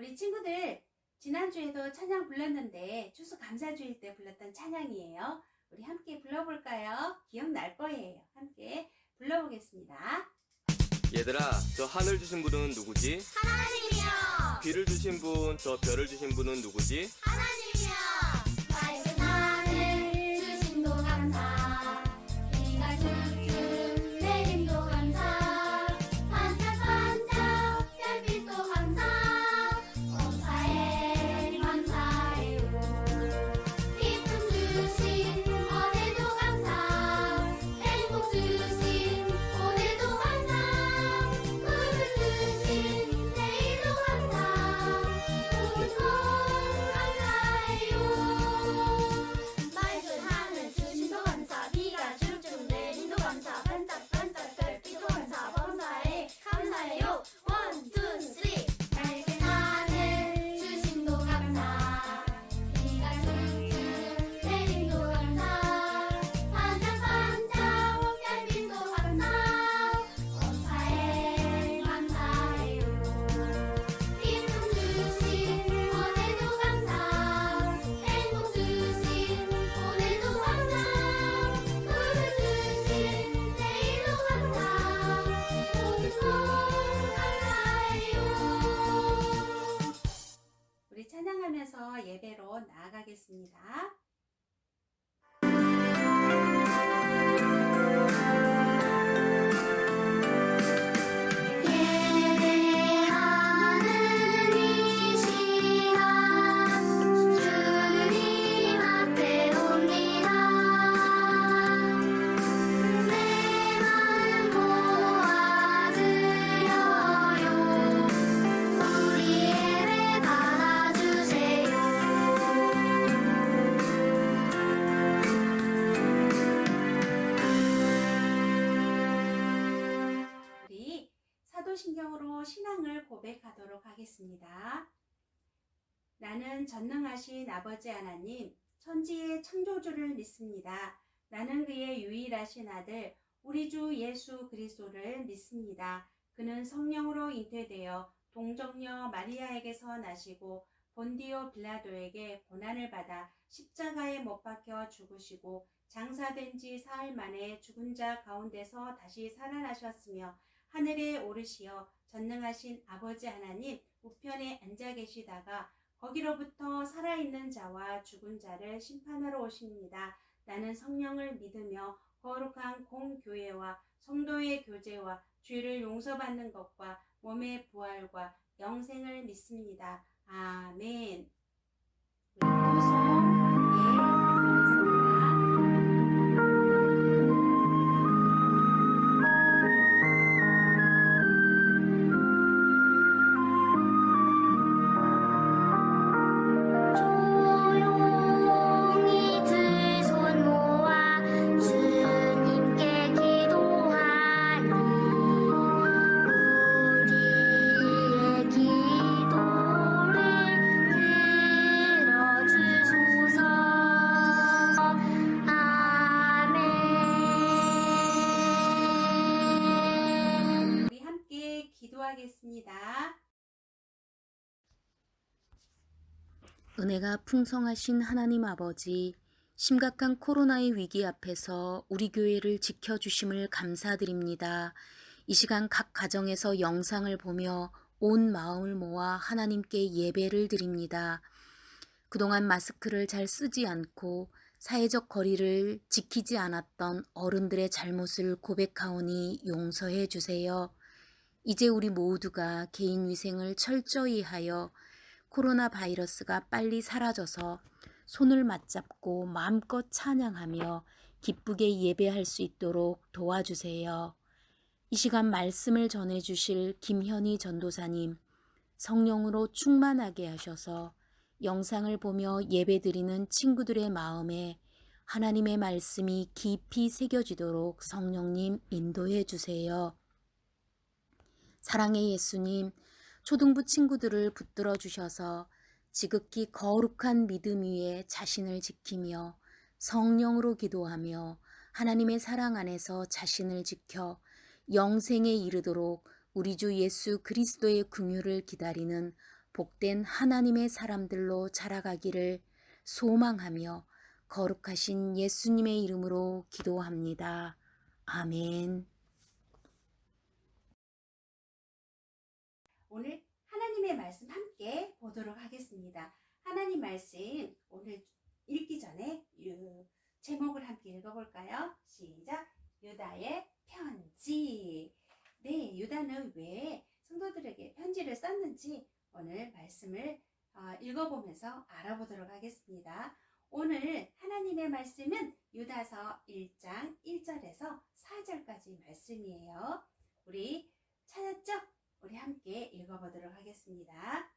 우리 친구들, 지난주에도 찬양 불렀는데 추수감사주일 때 불렀던 찬양이에요. 우리 함께 불러볼까요? 기억날 거예요. 함께 불러보겠습니다. 얘들아, 저 하늘 주신 분은 누구지? 하나님이요. 귀를 주신 분, 저 별을 주신 분은 누구지? 하나님이요. 맑은 하늘 주심도 감사. 비가 쭉쭉 내림도 감사. 반짝반짝 별빛도 감사. 감사해 감사해요. 기쁨 주신 어제도 감사. 행복 주신 오늘도 감사. 꿈을 주신 내일도 감사. 모든 걸 감사해요. 맑은 하늘 주심도 감사. 비가 쭉쭉 내림도 감사. 반짝반짝 별빛도 감사. 감사해 감사해요. 원, 투, 쓰리. 맑은 하늘 주심도 감사. 비가 쭉쭉 내림도 감사. 반짝반짝 별빛도 감사. 감사해 감사해요. 기쁨 주신 어제도 감사. 행복 주신 오늘도 감사. 꿈을 주신 내일도 감사. 모든 걸 감사해요. 우리 찬양하면서 예배로 나아가겠습니다. 예배하는 이 시간 주님 앞에 옵니다. 내 마음 모아드려요. 우리 예배 받아주세요. 우리 사도신경으로 신앙을 고백하도록 하겠습니다. 나는 전능하신 아버지 하나님, 천지의 창조주를 믿습니다. 나는 그의 유일하신 아들, 우리 주 예수 그리스도를 믿습니다. 그는 성령으로 잉태되어 동정녀 마리아에게서 나시고 본디오 빌라도에게 고난을 받아 십자가에 못 박혀 죽으시고 장사된 지 사흘 만에 죽은 자 가운데서 다시 살아나셨으며 하늘에 오르시어 전능하신 아버지 하나님 우편에 앉아 계시다가 거기로부터 살아있는 자와 죽은 자를 심판하러 오십니다. 나는 성령을 믿으며 거룩한 공교회와 성도의 교제와 죄를 용서받는 것과 몸의 부활과 영생을 믿습니다. 아멘. 우리 기도송 부르겠습니다. 조용히 두 손 모아 주님께 기도하니 우리의 기도를 들어주소서. 아멘. 우리 함께 기도하겠습니다. 은혜가 풍성하신 하나님 아버지, 심각한 코로나의 위기 앞에서 우리 교회를 지켜주심을 감사드립니다. 이 시간 각 가정에서 영상을 보며 온 마음을 모아 하나님께 예배를 드립니다. 그동안 마스크를 잘 쓰지 않고 사회적 거리를 지키지 않았던 어른들의 잘못을 고백하오니 용서해 주세요. 이제 우리 모두가 개인 위생을 철저히 하여 코로나 바이러스가 빨리 사라져서 손을 맞잡고 마음껏 찬양하며 기쁘게 예배할 수 있도록 도와주세요. 이 시간 말씀을 전해주실 김현희 전도사님, 성령으로 충만하게 하셔서 영상을 보며 예배드리는 친구들의 마음에 하나님의 말씀이 깊이 새겨지도록 성령님 인도해 주세요. 사랑의 예수님, 초등부 친구들을 붙들어 주셔서 지극히 거룩한 믿음 위에 자신을 지키며 성령으로 기도하며 하나님의 사랑 안에서 자신을 지켜 영생에 이르도록 우리 주 예수 그리스도의 긍휼을 기다리는 복된 하나님의 사람들로 자라가기를 소망하며 거룩하신 예수님의 이름으로 기도합니다. 아멘. 오늘 하나님의 말씀 함께 보도록 하겠습니다. 하나님 말씀 오늘 읽기 전에 제목을 함께 읽어볼까요? 시작! 유다의 편지. 네, 유다는 왜 성도들에게 편지를 썼는지 오늘 말씀을 읽어보면서 알아보도록 하겠습니다. 오늘 하나님의 말씀은 유다서 1장 1절에서 4절까지 말씀이에요. 우리 찾았죠? 우리 함께 읽어보도록 하겠습니다.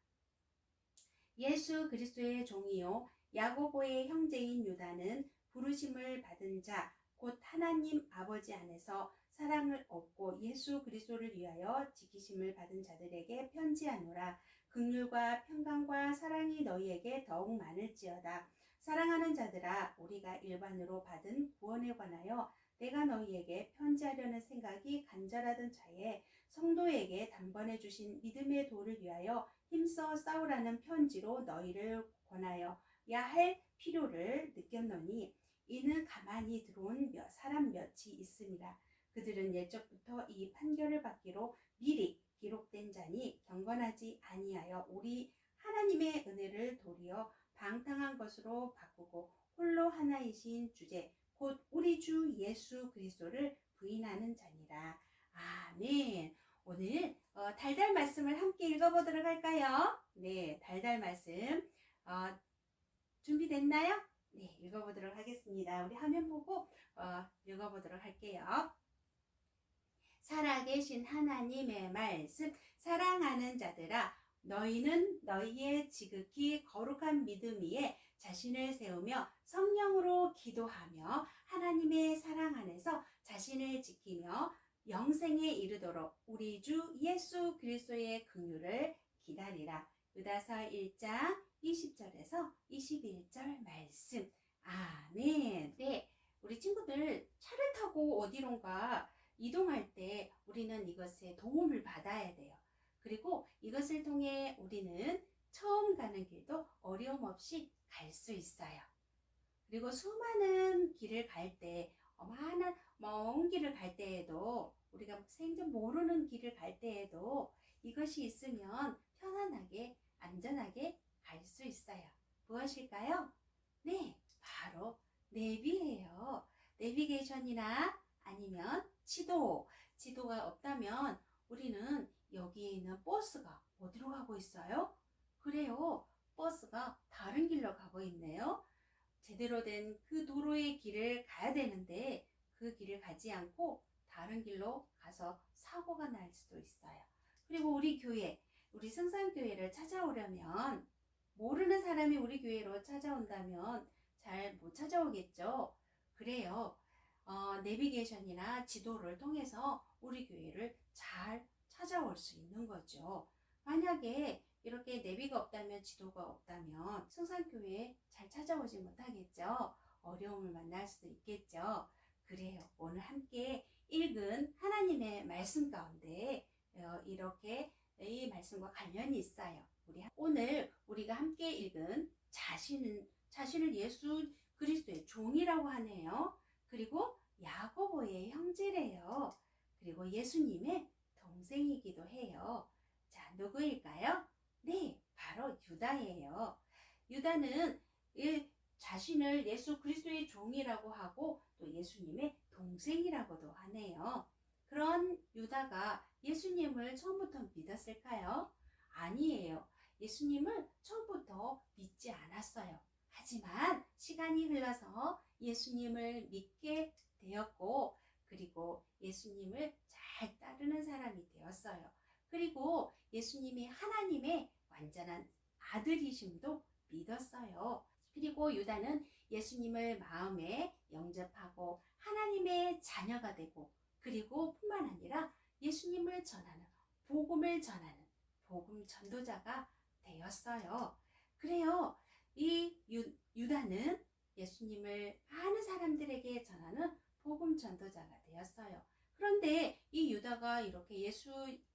예수 그리스도의 종이요 야고보의 형제인 유다는 부르심을 받은 자 곧 하나님 아버지 안에서 사랑을 얻고 예수 그리스도를 위하여 지키심을 받은 자들에게 편지하노라. 긍휼과 평강과 사랑이 너희에게 더욱 많을지어다. 사랑하는 자들아, 우리가 일반으로 받은 구원에 관하여 내가 너희에게 편지하려는 생각이 간절하던 차에 성도에게 단번에 주신 믿음의 도를 위하여 힘써 싸우라는 편지로 너희를 권하여야 할 필요를 느꼈노니 이는 가만히 들어온 사람 몇이 있음이라. 그들은 옛적부터 이 판결을 받기로 미리 기록된 자니 경건하지 아니하여 우리 하나님의 은혜를 도리어 방탕한 것으로 바꾸고 홀로 하나이신 주제 곧 우리 주 예수 그리스도를 부인하는 자니라. 아멘. 오늘 달달 말씀을 함께 읽어보도록 할까요? 네, 달달 말씀 준비됐나요? 네, 읽어보도록 하겠습니다. 우리 화면 보고 읽어보도록 할게요. 살아계신 하나님의 말씀. 사랑하는 자들아, 너희는 너희의 지극히 거룩한 믿음 위에 자신을 세우며 성령으로 기도하며 하나님의 사랑 안에서 자신을 지키며 영생에 이르도록 우리 주 예수 그리스도의 긍휼을 기다리라. 유다서 1장 20절에서 21절 말씀. 아멘. 네, 우리 친구들 차를 타고 어디론가 이동할 때 우리는 이것에 도움을 받아야 돼요. 그리고 이것을 통해 우리는 처음 가는 길도 어려움 없이 갈 수 있어요. 그리고 수많은 길을 갈 때, 많은 먼 길을 갈 때에도 우리가 생전 모르는 길을 갈 때에도 이것이 있으면 편안하게 안전하게 갈 수 있어요. 무엇일까요? 네, 바로 내비예요. 내비게이션이나 아니면 지도가 없다면 우리는 여기에 있는 버스가 어디로 가고 있어요? 그래요. 버스가 다른 길로 가고 있네요. 제대로 된 그 도로의 길을 가야 되는데 그 길을 가지 않고 다른 길로 가서 사고가 날 수도 있어요. 그리고 우리 교회, 우리 승산교회를 찾아오려면 모르는 사람이 우리 교회로 찾아온다면 잘 못 찾아오겠죠. 그래요. 내비게이션이나 지도를 통해서 우리 교회를 잘 찾아올 수 있는 거죠. 만약에 이렇게 내비가 없다면 지도가 없다면 승산교회에 잘 찾아오지 못하겠죠. 어려움을 만날 수도 있겠죠. 그래요. 오늘 함께 읽은 하나님의 말씀 가운데 이렇게 이 말씀과 관련이 있어요. 오늘 우리가 함께 읽은 자신을 예수 그리스도의 종이라고 하네요. 그리고 야고보의 형제래요. 그리고 예수님의 동생이기도 해요. 자, 누구일까요? 네, 바로 유다예요. 유다는 자신을 예수 그리스도의 종이라고 하고 또 예수님의 동생이라고도 하네요. 그런 유다가 예수님을 처음부터 믿었을까요? 아니에요. 예수님을 처음부터 믿지 않았어요. 하지만 시간이 흘러서 예수님을 믿게 되었고 그리고 예수님을 잘 따르는 사람이 되었어요. 그리고 예수님이 하나님의 완전한 아들이심도 믿었어요. 그리고 유다는 예수님을 마음에 영접하고 하나님의 자녀가 되고 그리고 뿐만 아니라 예수님을 전하는 복음을 전하는 복음 전도자가 되었어요. 그래요. 이 유다는 예수님을 많은 사람들에게 전하는 복음 전도자가 되었어요. 그런데 이 유다가 이렇게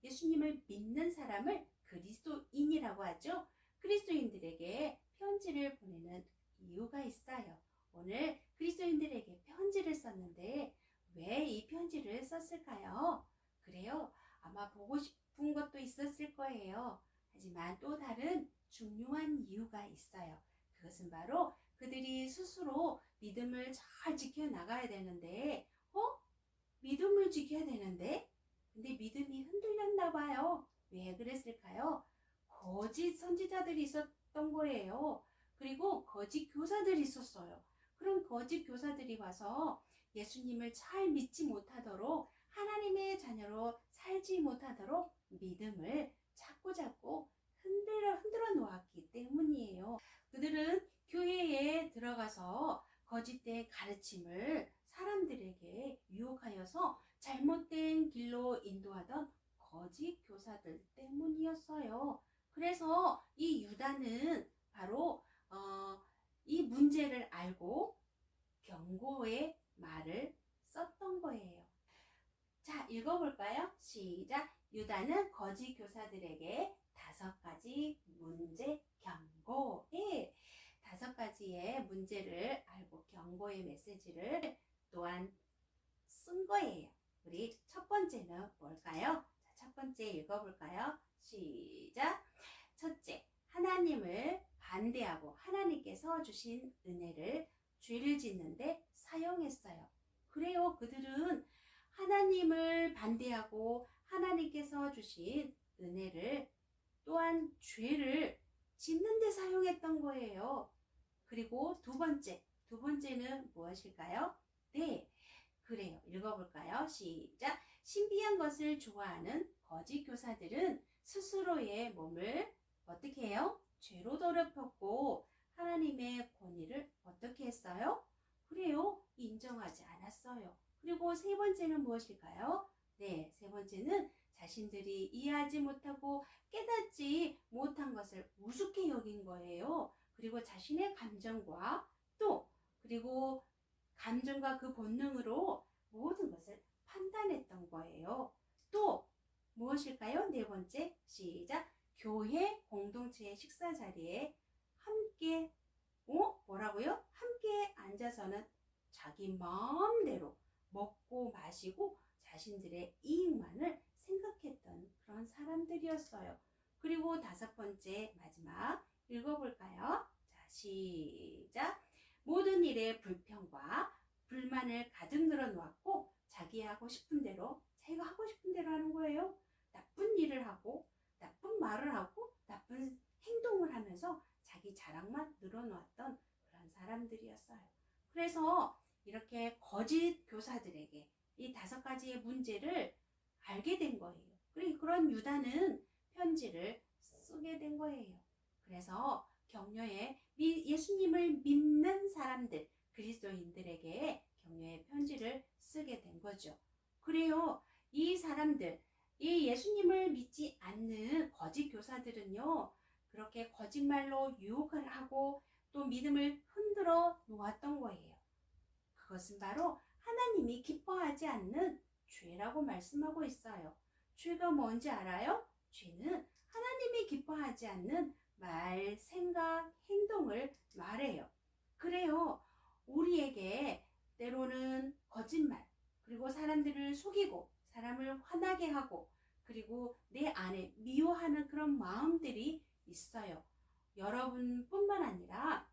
예수님을 믿는 사람을 그리스도인이라고 하죠. 그리스도인들에게 편지를 보내는 이유가 있어요. 오늘 그리스도인들에게 편지를 썼는데 왜 이 편지를 썼을까요? 그래요. 아마 보고 싶은 것도 있었을 거예요. 하지만 또 다른 중요한 이유가 있어요. 그것은 바로 그들이 스스로 믿음을 잘 지켜나가야 되는데, 믿음을 지켜야 되는데, 근데 믿음이 흔들렸나 봐요. 왜 그랬을까요? 거짓 선지자들이 있었던 거예요. 그리고 거짓 교사들이 있었어요. 그런 거짓 교사들이 와서 예수님을 잘 믿지 못하도록 하나님의 자녀로 살지 못하도록 믿음을 자꾸 흔들어 놓았기 때문이에요. 그들은 교회에 들어가서 거짓된 가르침을 사람들에게 유혹하여서 잘못된 길로 인도하던 거짓 교사들 때문이었어요. 그래서 이 유다는 바로 이 문제를 알고 경고의 말을 썼던 거예요. 자, 읽어볼까요? 시작! 유다는 거짓 교사들에게 5가지 문제 경고. 5가지의 문제를 알고 경고의 메시지를 또한 쓴 거예요. 우리 첫 번째는 뭘까요? 자, 첫 번째 읽어볼까요? 시작! 첫째, 하나님을 반대하고 하나님께서 주신 은혜를 죄를 짓는데 사용했어요. 그래요. 그들은 하나님을 반대하고 하나님께서 주신 은혜를 또한 죄를 짓는 데 사용했던 거예요. 그리고 두 번째는 무엇일까요? 네, 그래요. 읽어볼까요? 시작! 신비한 것을 좋아하는 거짓 교사들은 스스로의 몸을 어떻게 해요? 죄로 더럽혔고 하나님의 권위를 어떻게 했어요? 그래요. 인정하지 않았어요. 그리고 세 번째는 무엇일까요? 네, 세 번째는 자신들이 이해하지 못하고 깨닫지 못한 것을 우습게 여긴 거예요. 그리고 자신의 감정과 그리고 감정과 그 본능으로 모든 것을 판단했던 거예요. 또 무엇일까요? 네 번째, 시작! 교회 공동체의 식사 자리에 함께 뭐라고요? 함께 앉아서는 자기 마음대로 먹고 마시고 자신들의 이익만을 생각했던 그런 사람들이었어요. 그리고 5번째 마지막 읽어볼까요? 자, 시작! 모든 일에 불평과 불만을 가득 늘어놓았고 자기가 하고 싶은 대로 하는 거예요. 나쁜 일을 하고 나쁜 말을 하고 나쁜 행동을 하면서 자기 자랑만 늘어놓았던 그런 사람들이었어요. 그래서 이렇게 거짓 교사들에게 이 5가지의 문제를 알게 된 거예요. 그리고 그런 유다는 편지를 쓰게 된 거예요. 그래서 격려의 예수님을 믿는 사람들, 그리스도인들에게 격려의 편지를 쓰게 된 거죠. 그래요. 이 사람들, 이 예수님을 믿지 않는 거짓 교사들은요, 그렇게 거짓말로 유혹을 하고 또 믿음을 흔들어 놓았던 거예요. 그것은 바로 하나님이 기뻐하지 않는 죄라고 말씀하고 있어요. 죄가 뭔지 알아요? 죄는 하나님이 기뻐하지 않는 말, 생각, 행동을 말해요. 그래요. 우리에게 때로는 거짓말, 그리고 사람들을 속이고 사람을 화나게 하고 그리고 내 안에 미워하는 그런 마음들이 있어요. 여러분뿐만 아니라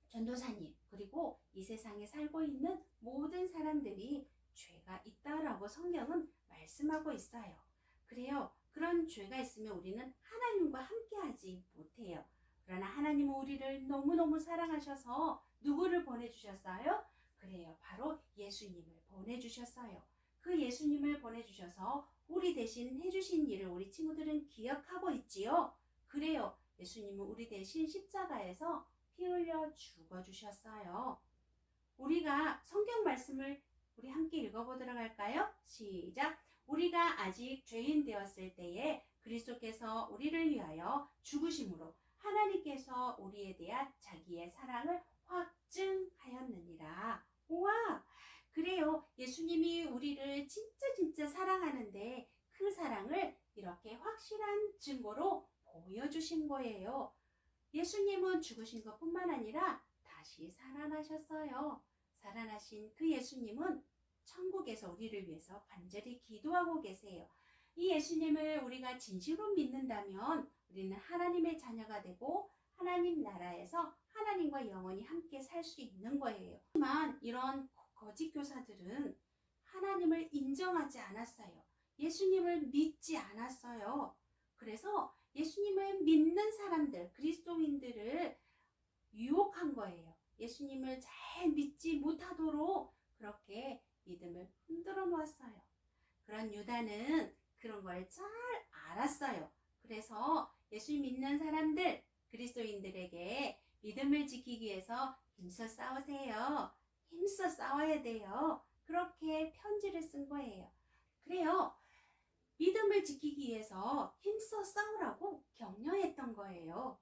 전도사님, 그리고 이 세상에 살고 있는 모든 사람들이 죄가 있다라고 성경은 말씀하고 있어요. 그래요. 그런 죄가 있으면 우리는 하나님과 함께하지 못해요. 그러나 하나님은 우리를 너무너무 사랑하셔서 누구를 보내주셨어요? 그래요. 바로 예수님을 보내주셨어요. 그 예수님을 보내주셔서 우리 대신 해주신 일을 우리 친구들은 기억하고 있지요. 그래요. 예수님은 우리 대신 십자가에서 피 흘려 죽어주셨어요. 우리가 성경 말씀을 우리 함께 읽어보도록 할까요? 시작! 우리가 아직 죄인 되었을 때에 그리스도께서 우리를 위하여 죽으심으로 하나님께서 우리에 대한 자기의 사랑을 확증하였느니라. 우와! 그래요. 예수님이 우리를 진짜 사랑하는데 그 사랑을 이렇게 확실한 증거로 보여주신 거예요. 예수님은 죽으신 것뿐만 아니라 다시 살아나셨어요. 살아나신 그 예수님은 천국에서 우리를 위해서 간절히 기도하고 계세요. 이 예수님을 우리가 진심으로 믿는다면 우리는 하나님의 자녀가 되고 하나님 나라에서 하나님과 영원히 함께 살 수 있는 거예요. 하지만 이런 거짓 교사들은 하나님을 인정하지 않았어요. 예수님을 믿지 않았어요. 그래서 예수님을 믿는 사람들, 그리스도인들을 유혹한 거예요. 예수님을 잘 믿지 못하도록 그렇게 믿음을 흔들어 놓았어요. 그런 유다는 그런 걸 잘 알았어요. 그래서 예수 믿는 사람들, 그리스도인들에게 믿음을 지키기 위해서 힘써 싸우세요. 힘써 싸워야 돼요. 그렇게 편지를 쓴 거예요. 그래요. 믿음을 지키기 위해서 힘써 싸우라고 격려했던 거예요.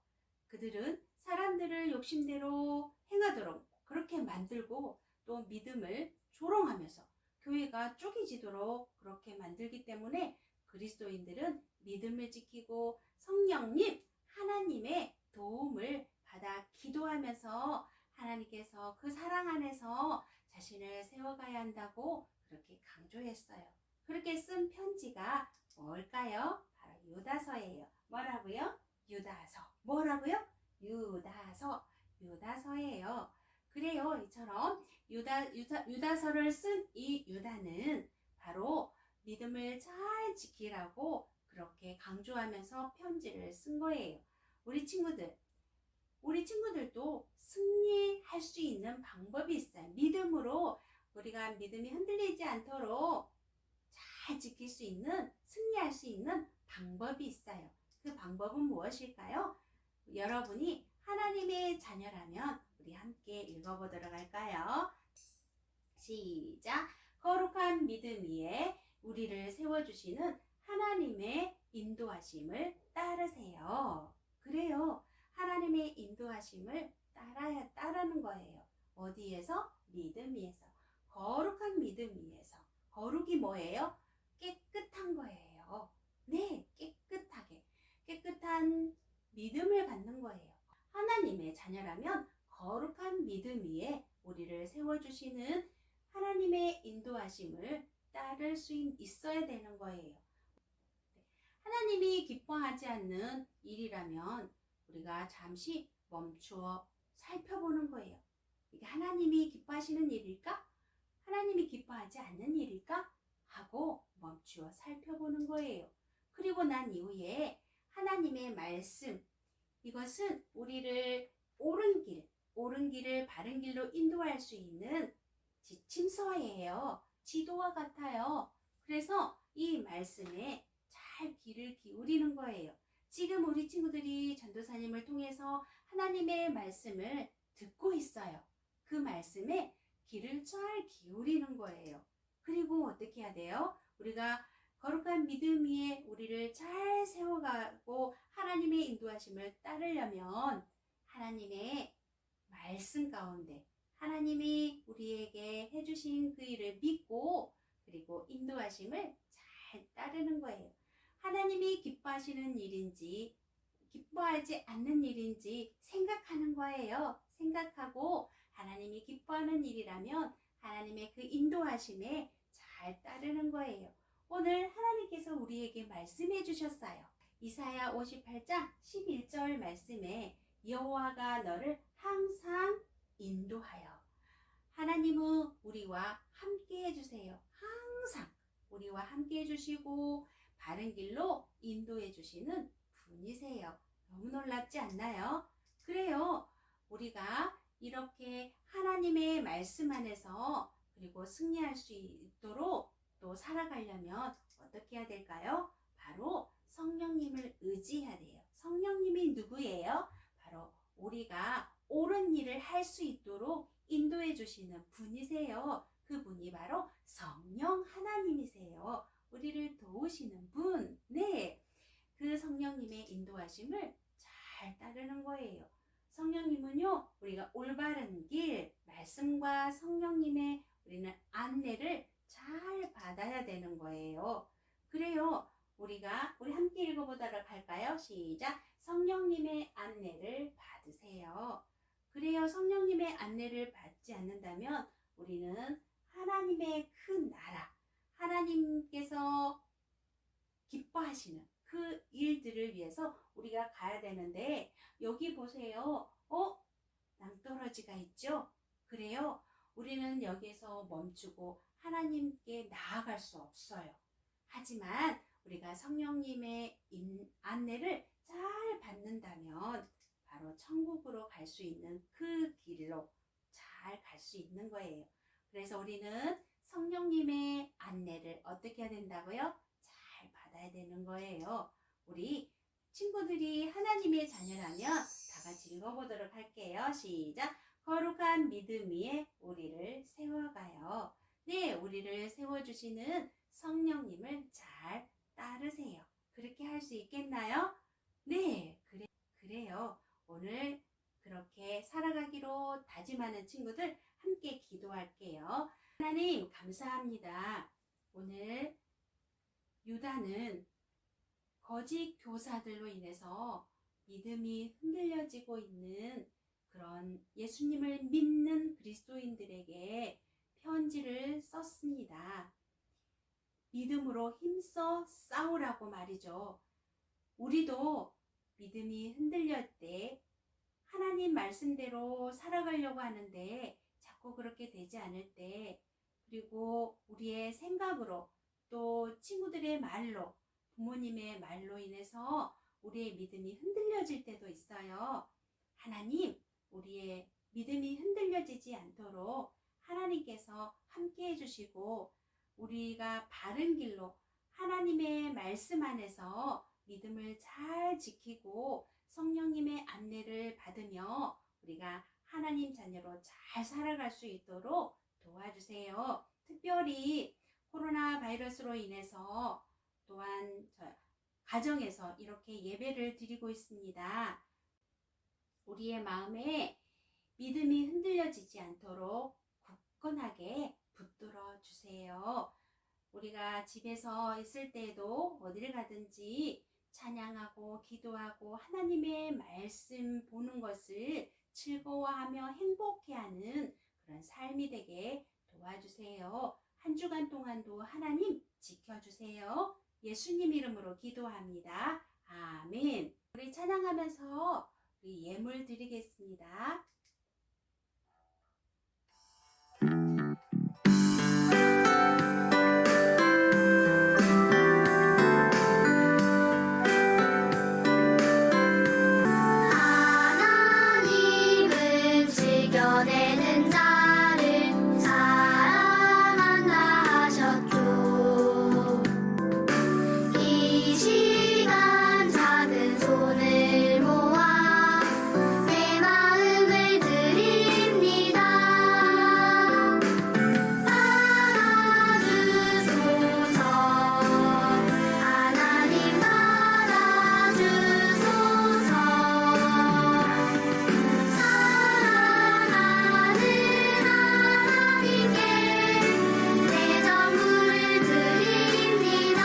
그들은 사람들을 욕심대로 행하도록 그렇게 만들고 또 믿음을 조롱하면서 교회가 쪼개지도록 그렇게 만들기 때문에 그리스도인들은 믿음을 지키고 성령님, 하나님의 도움을 받아 기도하면서 하나님께서 그 사랑 안에서 자신을 세워가야 한다고 그렇게 강조했어요. 그렇게 쓴 편지가 뭘까요? 바로 유다서예요. 뭐라고요? 유다서. 뭐라고요? 유다서예요. 그래요. 이처럼 유다서를 쓴 이 유다는 바로 믿음을 잘 지키라고 그렇게 강조하면서 편지를 쓴 거예요. 우리 친구들도 승리할 수 있는 방법이 있어요. 믿음으로 우리가 믿음이 흔들리지 않도록 잘 지킬 수 있는, 승리할 수 있는 방법이 있어요. 그 방법은 무엇일까요? 여러분이 하나님의 자녀라면 우리 함께 읽어보도록 할까요? 시작! 거룩한 믿음 위에 우리를 세워주시는 하나님의 인도하심을 따르세요. 그래요. 하나님의 인도하심을 따르는 거예요. 어디에서? 믿음 위에서. 거룩한 믿음 위에서. 거룩이 뭐예요? 깨끗한 거예요. 네, 깨끗한 믿음을 갖는 거예요. 하나님의 자녀라면 거룩한 믿음 위에 우리를 세워주시는 하나님의 인도하심을 따를 수 있어야 되는 거예요. 하나님이 기뻐하지 않는 일이라면 우리가 잠시 멈추어 살펴보는 거예요. 이게 하나님이 기뻐하시는 일일까? 하나님이 기뻐하지 않는 일일까? 하고 멈추어 살펴보는 거예요. 그리고 난 이후에 하나님의 말씀, 이것은 우리를 옳은 길을 바른 길로 인도할 수 있는 지침서예요. 지도와 같아요. 그래서 이 말씀에 잘 귀를 기울이는 거예요. 지금 우리 친구들이 전도사님을 통해서 하나님의 말씀을 듣고 있어요. 그 말씀에 귀를 잘 기울이는 거예요. 그리고 어떻게 해야 돼요? 우리가 거룩한 믿음 위에 우리를 잘 세워가고 하나님의 인도하심을 따르려면 하나님의 말씀 가운데 하나님이 우리에게 해주신 그 일을 믿고 그리고 인도하심을 잘 따르는 거예요. 하나님이 기뻐하시는 일인지 기뻐하지 않는 일인지 생각하는 거예요. 생각하고 하나님이 기뻐하는 일이라면 하나님의 그 인도하심에 잘 따르는 거예요. 오늘 하나님께서 우리에게 말씀해 주셨어요. 이사야 58장 11절 말씀에 여호와가 너를 항상 인도하여. 하나님은 우리와 함께 해주세요. 항상 우리와 함께 해주시고 바른 길로 인도해 주시는 분이세요. 너무 놀랍지 않나요? 그래요. 우리가 이렇게 하나님의 말씀 안에서 그리고 승리할 수 있도록 또 살아가려면 어떻게 해야 될까요? 바로 성령님을 의지해야 돼요. 성령님이 누구예요? 바로 우리가 옳은 일을 할 수 있도록 인도해 주시는 분이세요. 그분이 바로 성령 하나님이세요. 우리를 도우시는 분. 네. 그 성령님의 인도하심을 잘 따르는 거예요. 성령님은요, 우리가 올바른 길, 말씀과 성령님의 우리는 안내를 잘 받아야 되는 거예요. 그래요. 그래요. 우리 함께 읽어보도록 할까요? 시작. 성령님의 안내를 받으세요. 그래요. 성령님의 안내를 받지 않는다면 우리는 하나님의 큰 나라, 하나님께서 기뻐하시는 그 일들을 위해서 우리가 가야 되는데, 여기 보세요. 낭떠러지가 있죠? 그래요. 우리는 여기서 멈추고 하나님께 나아갈 수 없어요. 하지만 우리가 성령님의 안내를 잘 받는다면 바로 천국으로 갈 수 있는 그 길로 잘 갈 수 있는 거예요. 그래서 우리는 성령님의 안내를 어떻게 해야 된다고요? 잘 받아야 되는 거예요. 우리 친구들이 하나님의 자녀라면 다 같이 읽어보도록 할게요. 시작. 거룩한 믿음 위에 우리를 세워가요. 네, 우리를 세워주시는 성령님을 잘 따르세요. 그렇게 할 수 있겠나요? 네, 그래요. 오늘 그렇게 살아가기로 다짐하는 친구들 함께 기도할게요. 하나님 감사합니다. 오늘 유다는 거짓 교사들로 인해서 믿음이 흔들려지고 있는 그런 예수님을 믿는 그리스도인들에게 편지를 썼습니다. 믿음으로 힘써 싸우라고 말이죠. 우리도 믿음이 흔들릴 때 하나님 말씀대로 살아가려고 하는데 자꾸 그렇게 되지 않을 때, 그리고 우리의 생각으로 또 친구들의 말로, 부모님의 말로 인해서 우리의 믿음이 흔들려질 때도 있어요. 하나님, 우리의 믿음이 흔들려지지 않도록 하나님께서 함께 해주시고 우리가 바른 길로 하나님의 말씀 안에서 믿음을 잘 지키고 성령님의 안내를 받으며 우리가 하나님 자녀로 잘 살아갈 수 있도록 도와주세요. 특별히 코로나 바이러스로 인해서 또한 가정에서 이렇게 예배를 드리고 있습니다. 우리의 마음에 믿음이 흔들려지지 않도록 굳건하게 붙들어 주세요. 우리가 집에서 있을 때에도 어디를 가든지 찬양하고 기도하고 하나님의 말씀 보는 것을 즐거워하며 행복해하는 그런 삶이 되게 도와주세요. 한 주간 동안도 하나님 지켜주세요. 예수님 이름으로 기도합니다. 아멘. 우리 찬양하면서 우리 예물 드리겠습니다. 하나님은 지켜내는 자를 사랑한다 하셨죠. 이 시간 작은 손을 모아 내 마음을 드립니다. 받아주소서. 하나님 받아주소서. 사랑하는 하나님께 내 전부를 드립니다.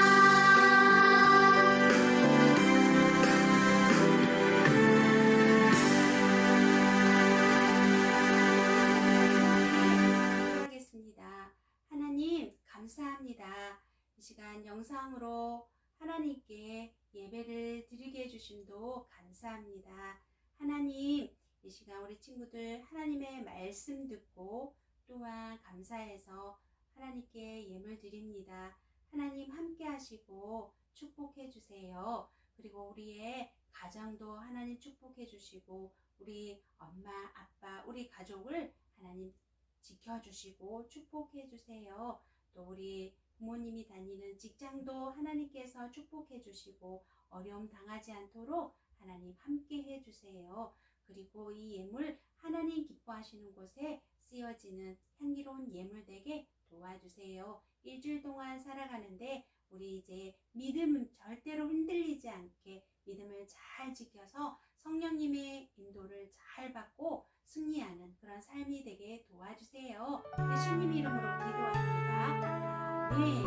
하겠습니다. 하나님 감사합니다. 이 시간 영상으로 하나님께 예배를 드리게 해주심도 감사합니다. 하나님, 이 시간 우리 친구들 하나님의 말씀 듣고 또한 감사해서 하나님께 예물 드립니다. 하나님 함께 하시고 축복해 주세요. 그리고 우리의 가정도 하나님 축복해 주시고 우리 엄마, 아빠, 우리 가족을 하나님 지켜주시고 축복해 주세요. 또 우리 부모님이 다니는 직장도 하나님께서 축복해 주시고 어려움 당하지 않도록 하나님 함께 해 주세요. 그리고 이 예물 하나님 기뻐하시는 곳에 쓰여지는 향기로운 예물 되게 도와주세요. 일주일 동안 살아가는데 우리 이제 믿음은 절대로 흔들리지 않게 믿음을 잘 지켜서 성령님의 인도를 잘 받고 승리하는 그런 삶이 되게 도와주세요. 예수님 이름으로 기도합니다. 아멘.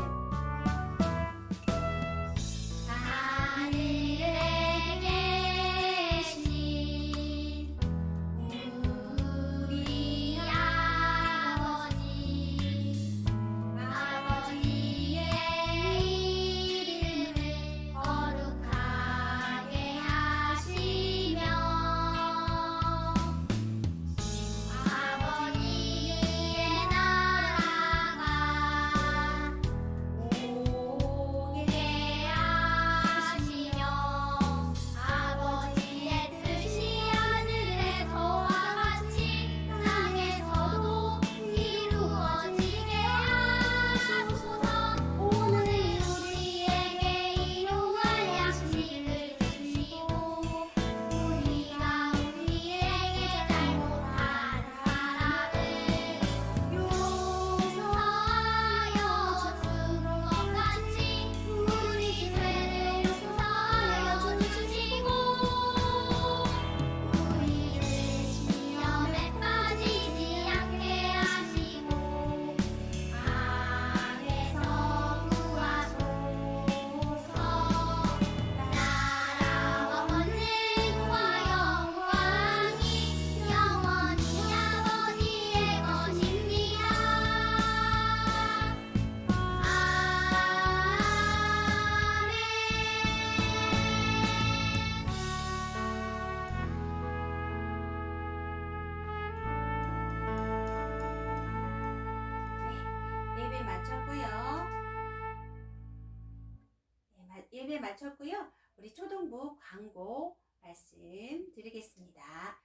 예배 마쳤고요. 우리 초등부 광고 말씀드리겠습니다.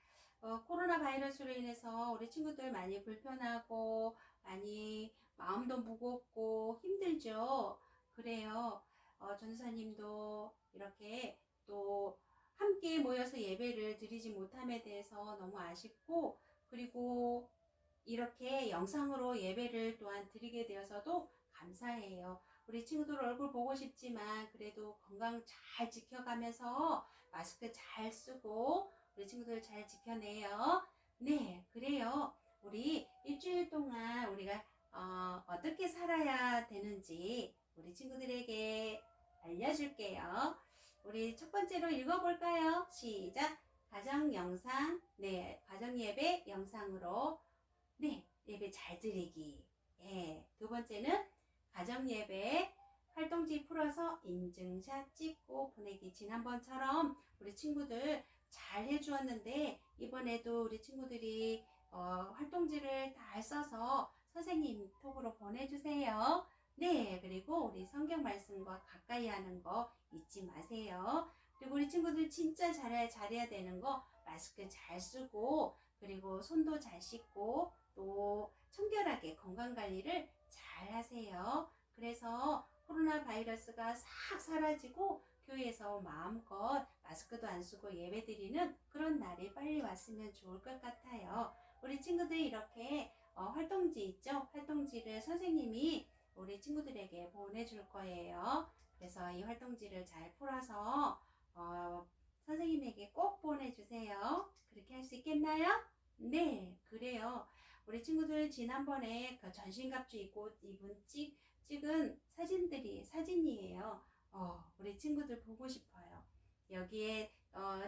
코로나 바이러스로 인해서 우리 친구들 많이 불편하고 많이 마음도 무겁고 힘들죠. 그래요. 전사님도 이렇게 또 함께 모여서 예배를 드리지 못함에 대해서 너무 아쉽고, 그리고 이렇게 영상으로 예배를 또한 드리게 되어서도 감사해요. 우리 친구들 얼굴 보고 싶지만 그래도 건강 잘 지켜가면서 마스크 잘 쓰고 우리 친구들 잘 지켜내요. 네, 그래요. 우리 일주일 동안 우리가 어떻게 살아야 되는지 우리 친구들에게 알려줄게요. 우리 첫 번째로 읽어볼까요? 시작! 가정 영상, 네, 가정 예배 영상으로, 네, 예배 잘 드리기. 예, 두 번째는 가정 예배 활동지 풀어서 인증샷 찍고 보내기. 지난번처럼 우리 친구들 잘 해주었는데, 이번에도 우리 친구들이 활동지를 잘 써서 선생님 톡으로 보내주세요. 네, 그리고 우리 성경 말씀과 가까이 하는 거 잊지 마세요. 그리고 우리 친구들 진짜 잘해야 되는 거, 마스크 잘 쓰고, 그리고 손도 잘 씻고, 또 청결하게 건강 관리를 잘 하세요. 그래서 코로나 바이러스가 싹 사라지고 교회에서 마음껏 마스크도 안 쓰고 예배 드리는 그런 날이 빨리 왔으면 좋을 것 같아요. 우리 친구들 이렇게 활동지 있죠? 활동지를 선생님이 우리 친구들에게 보내줄 거예요. 그래서 이 활동지를 잘 풀어서 선생님에게 꼭 보내주세요. 그렇게 할 수 있겠나요? 네, 그래요. 우리 친구들 지난번에 그 전신갑주 입고 찍은 사진이에요. 우리 친구들 보고 싶어요. 여기에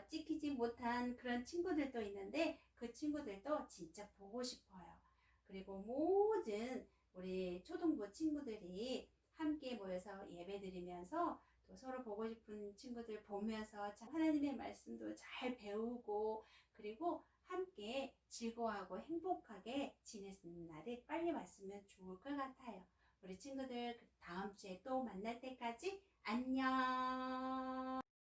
찍히지 못한 그런 친구들도 있는데 그 친구들도 진짜 보고 싶어요. 그리고 모든 우리 초등부 친구들이 함께 모여서 예배 드리면서 또 서로 보고 싶은 친구들 보면서 하나님의 말씀도 잘 배우고, 그리고 함께 즐거워하고 행복하게 지내는 날이 빨리 왔으면 좋을 것 같아요. 우리 친구들 다음 주에 또 만날 때까지 안녕.